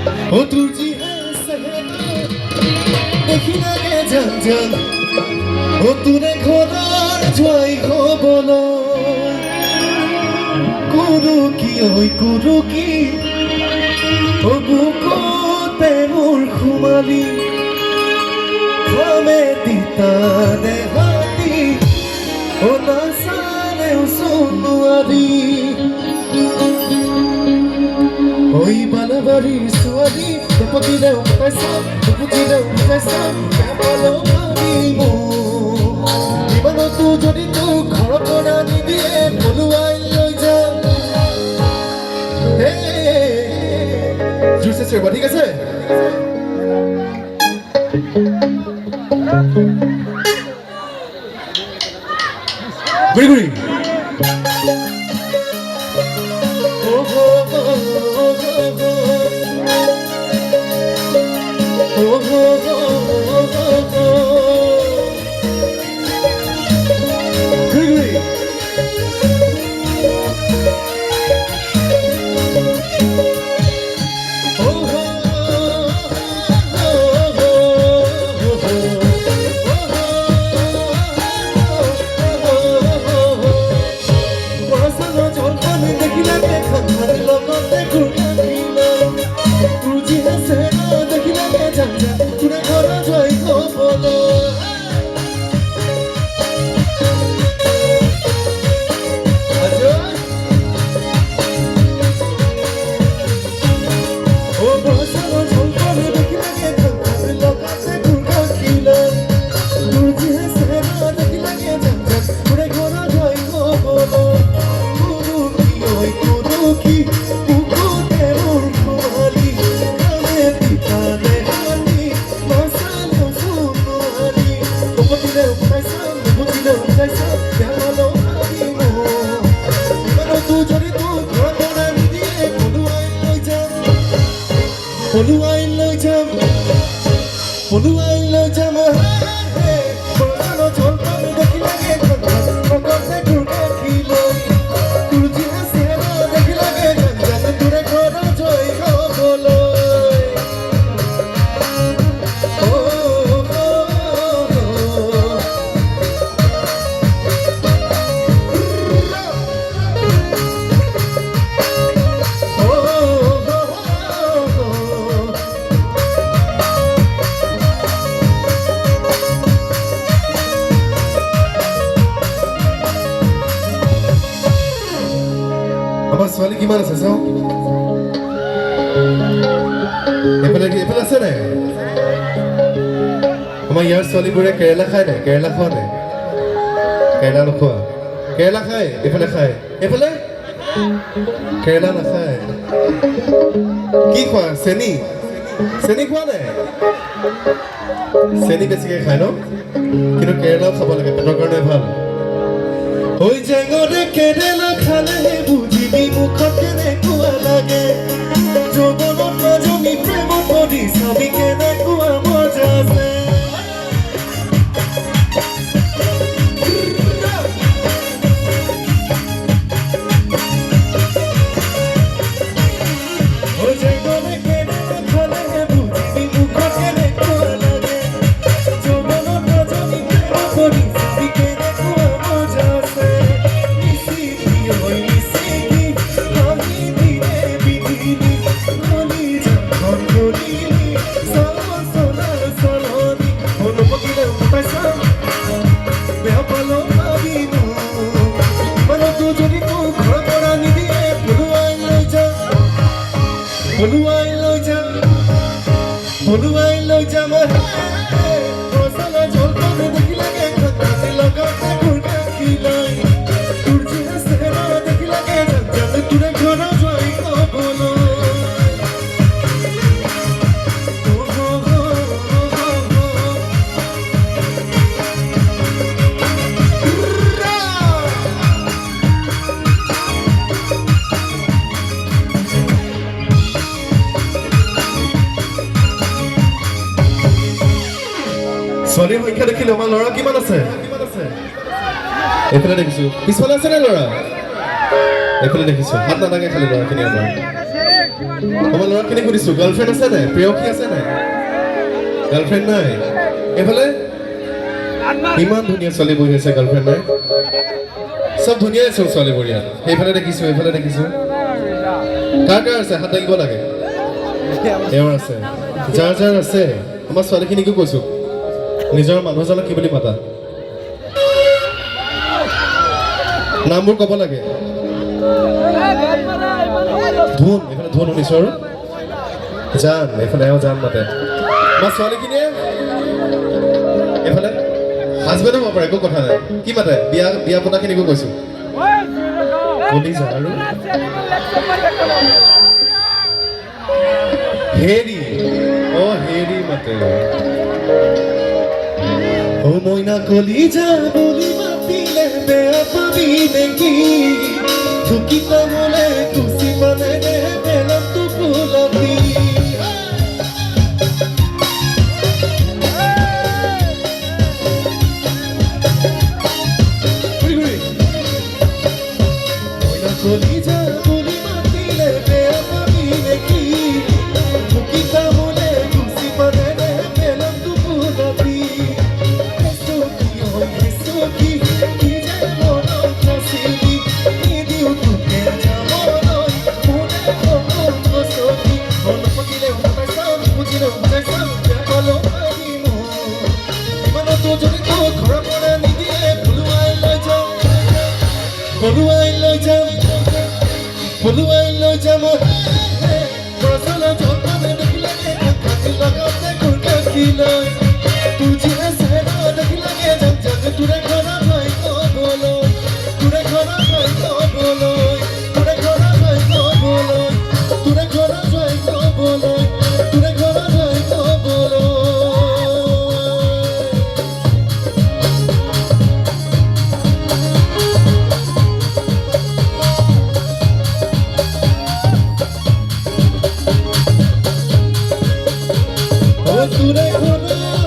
ओ तुझी देखिना के जान जान ओ तूने ঘোড়ার জয় হবলো গুরু কি ওই গুরু কি ও বুকুতে মোর ঘুমালি খামে দিতা দেহাতি ও নাসানে উসুনুয়ারি ওই বালাবাড়ি সুয়ারি পতিরে উঠাইছা পুতিরে উঠাইছা কেবল ভাবিমো জীবনতো যদি তো ঘৰ পৰা নিদিয়ে পলুৱাই লৈ যাম হে জুছে চেবা ঠিক আছে গুৰি গুৰি পলুৱাই লৈ যাম বৰষুণৰ জলপান দেখি লাগে লগতে ঘূৰি লৈ তোৰ যি আছে দেখি লাগে যাতে তোৰে ঘৰ জয় হ'বলৈ আমাৰ ছোৱালী কিমান আছে চাওঁ এইফালে আছে নাই আমাৰ ইয়াৰ ছোৱালীবোৰে কেৰেলা খায় নাই কেৰেলা খোৱা নাই কেৰেলা নোখোৱা কেৰেলা খায় এইফালে এইফালে কেৰেলা নাখায় কি খোৱা চেনি খোৱা নাই চেনি বেছিকৈ খায় ন কিন্তু কেৰেলাও খাব লাগে পেটৰ কাৰণে ভাল ওই জেঙৰে কেৰেলা খালে বুজিবি মুখত কেনেকুৱা লাগে যৌৱনত মাজনী প্ৰেমত পৰি চাবি কেনেকুৱা মজা আছে ওই জেঙৰে কেৰেলা খালে বুজিবি মুখত কেনেকুৱা লাগে যৌৱনত মাজনী প্ৰেমত পৰি চাবি কেনেকুৱা মজা আছে পলুৱাই লৈ যাম বৰষুণৰ জলপান দেখি লাগে লগতে ঘূৰি লৈ তোৰ যি আছে দেখি লাগে যাতে তোৰে ঘৰ জয় হ'বলৈ ছোৱালীৰ সংখ্যা দেখিলো আমাৰ ল'ৰা কিমান আছে এইফালে দেখিছো পিছফালে আছে নে ল'ৰা এইফালে দেখিছো হাত নালাগে খালি ল'ৰাখিনি আমাৰ আমাৰ ল'ৰাখিনিক সুধিছোঁ গাৰ্লফ্ৰেণ্ড আছে নাই প্ৰেয়সী আছে নাই গাৰ্লফ্ৰেণ্ড নাই এইফালে ইমান ধুনীয়া ছোৱালী বহি আছে গাৰ্লফ্ৰেণ্ড নাই চব ধুনীয়াই চোন ছোৱালীবোৰ ইয়াত সেইফালে দেখিছোঁ এইফালে দেখিছোঁ কাৰ কাৰ আছে হাত দাঙিব লাগে এওঁৰ আছে যাৰ যাৰ আছে আমাৰ ছোৱালীখিনিকো কৈছোঁ নিজৰ মানুহজনক কি বুলি মাতা নামবোৰ ক'ব লাগে ধুন এইফালে ধুন শুনিছোঁ আৰু জান এইফালে এওঁ জান মাতে আমাৰ ছোৱালীখিনিয়ে এইফালে হাজবেণ্ডো হ'ব পাৰে একো কথা নাই কি মাতে বিয়া বিয়া পতাখিনিকো কৈছোঁ আৰু হেৰি হেৰি মাতে মইনা কলিজা বুলি মাতিলে বেয়া পাবি নেকি ঢুকি পাবলে কুচি মানে বেলতো ফুলতি মইনা কলিজা বুলি মাতিলে বেয়া পাবি নেকি ঢুকি পাবলে কুচি মানে বেলতো ফুলতি Puluhan lo jamo, rasanya jauh dari lagi, kaki lagam kurang kilo. Tujhe sehna dari lagi, jam ture khana bhai ko bolo, ture khana bhai ko bolo, ture khana bhai ko bolo, ture khana bhai ko bolo, ture khana bhai ko bolo. Ture khana